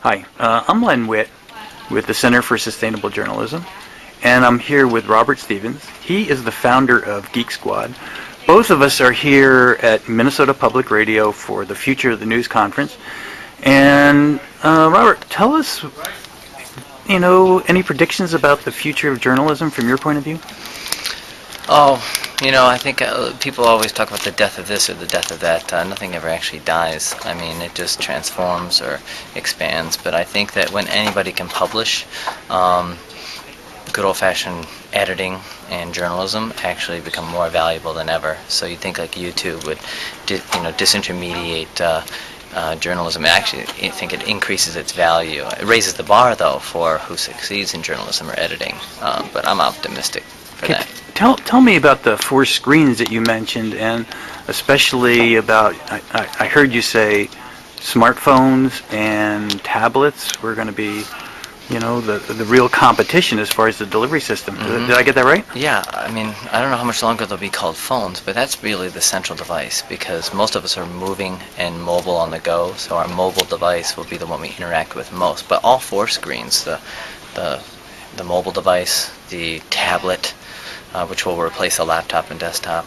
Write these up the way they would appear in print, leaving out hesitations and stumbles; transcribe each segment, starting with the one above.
Hi, I'm Len Witt with the Center for Sustainable Journalism, and I'm here with Robert Stevens. He is the founder of Geek Squad. Both of us are here at Minnesota Public Radio for the Future of the News Conference. And Robert, tell us, any predictions about the future of journalism from your point of view? I think people always talk about the death of this or the death of that. Nothing ever actually dies. I mean, it just transforms or expands. But I think that when anybody can publish, good old-fashioned editing and journalism actually become more valuable than ever. So you think like YouTube would, disintermediate journalism. Actually, I think it increases its value. It raises the bar, though, for who succeeds in journalism or editing. But I'm optimistic for that. Tell me about the 4 screens that you mentioned, and especially about, I heard you say smartphones and tablets were going to be, the real competition as far as the delivery system. Mm-hmm. Did I get that right? Yeah, I mean, I don't know how much longer they'll be called phones, but that's really the central device, because most of us are moving and mobile on the go, so our mobile device will be the one we interact with most. But all 4 screens, the mobile device, the tablet, which will replace a laptop and desktop,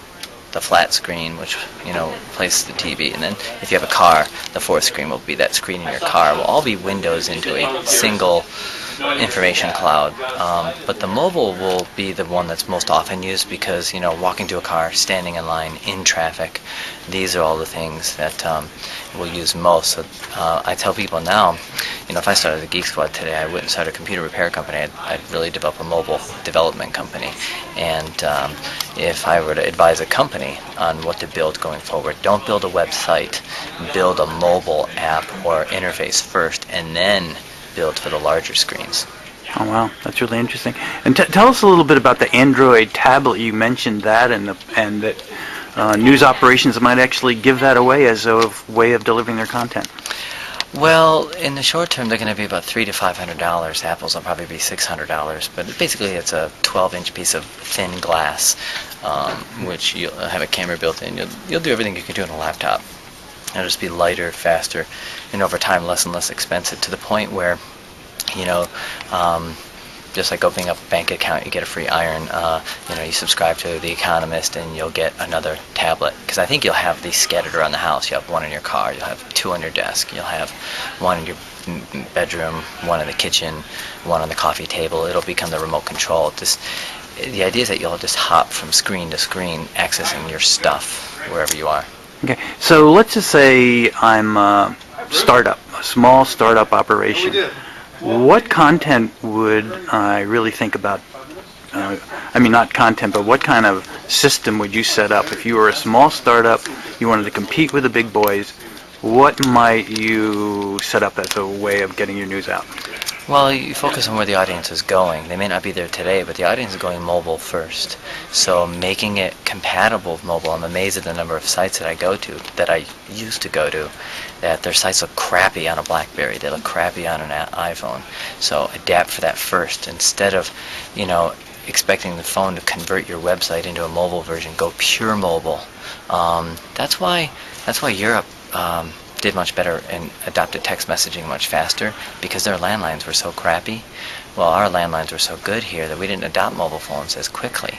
the flat screen, which replaces the TV, and then if you have a car, the 4th screen will be that screen in your car. Will all be windows into a single information cloud. But the mobile will be the one that's most often used because walking to a car, standing in line, in traffic, these are all the things that we'll use most. So I tell people now, if I started a Geek Squad today, I wouldn't start a computer repair company. I'd really develop a mobile development company. And if I were to advise a company on what to build going forward, don't build a website, build a mobile app or interface first, and then build for the larger screens. Oh wow, that's really interesting. And tell us a little bit about the Android tablet. You mentioned that, and that news operations might actually give that away as a way of delivering their content. Well, in the short term, they're going to be about $300 to $500. Apple's will probably be $600. But basically, it's a 12-inch piece of thin glass, which you'll have a camera built in. You'll do everything you can do on a laptop. It'll just be lighter, faster, and over time less and less expensive, to the point where, just like opening up a bank account, you get a free iron. You subscribe to The Economist, and you'll get another tablet. Because I think you'll have these scattered around the house. You'll have one in your car. You'll have 2 on your desk. You'll have one in your bedroom, one in the kitchen, one on the coffee table. It'll become the remote control. The idea is that you'll just hop from screen to screen, accessing your stuff wherever you are. Okay, so let's just say I'm a startup, a small startup operation. What content would I really think about? Not content, but what kind of system would you set up? If you were a small startup, you wanted to compete with the big boys, what might you set up as a way of getting your news out? Well, you focus on where the audience is going. They may not be there today, but the audience is going mobile first. So making it compatible with mobile, I'm amazed at the number of sites that I used to go to, that their sites look crappy on a BlackBerry. They look crappy on an iPhone. So adapt for that first. Instead of, expecting the phone to convert your website into a mobile version, go pure mobile. That's why Europe did much better and adopted text messaging much faster, because their landlines were so crappy. Well, our landlines were so good here that we didn't adopt mobile phones as quickly.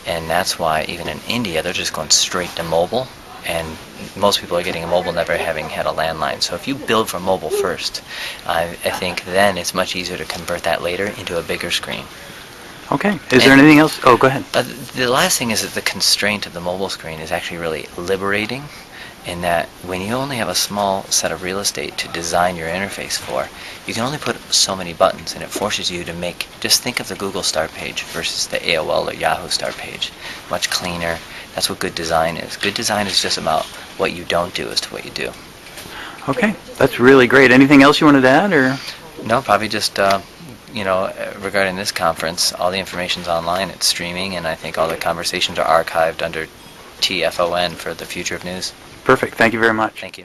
And that's why even in India, they're just going straight to mobile. And most people are getting a mobile never having had a landline. So if you build for mobile first, I think then it's much easier to convert that later into a bigger screen. Okay. Is there anything else? Oh, go ahead. The last thing is that the constraint of the mobile screen is actually really liberating, in that when you only have a small set of real estate to design your interface for, you can only put so many buttons, and it forces you to just think of the Google start page versus the AOL or Yahoo start page. Much cleaner. That's what good design is. Good design is just about what you don't do as to what you do. Okay, that's really great. Anything else you wanted to add, or? No, probably just, regarding this conference, all the information's online, it's streaming, and I think all the conversations are archived under TFON for the Future of News. Perfect. Thank you very much. Thank you.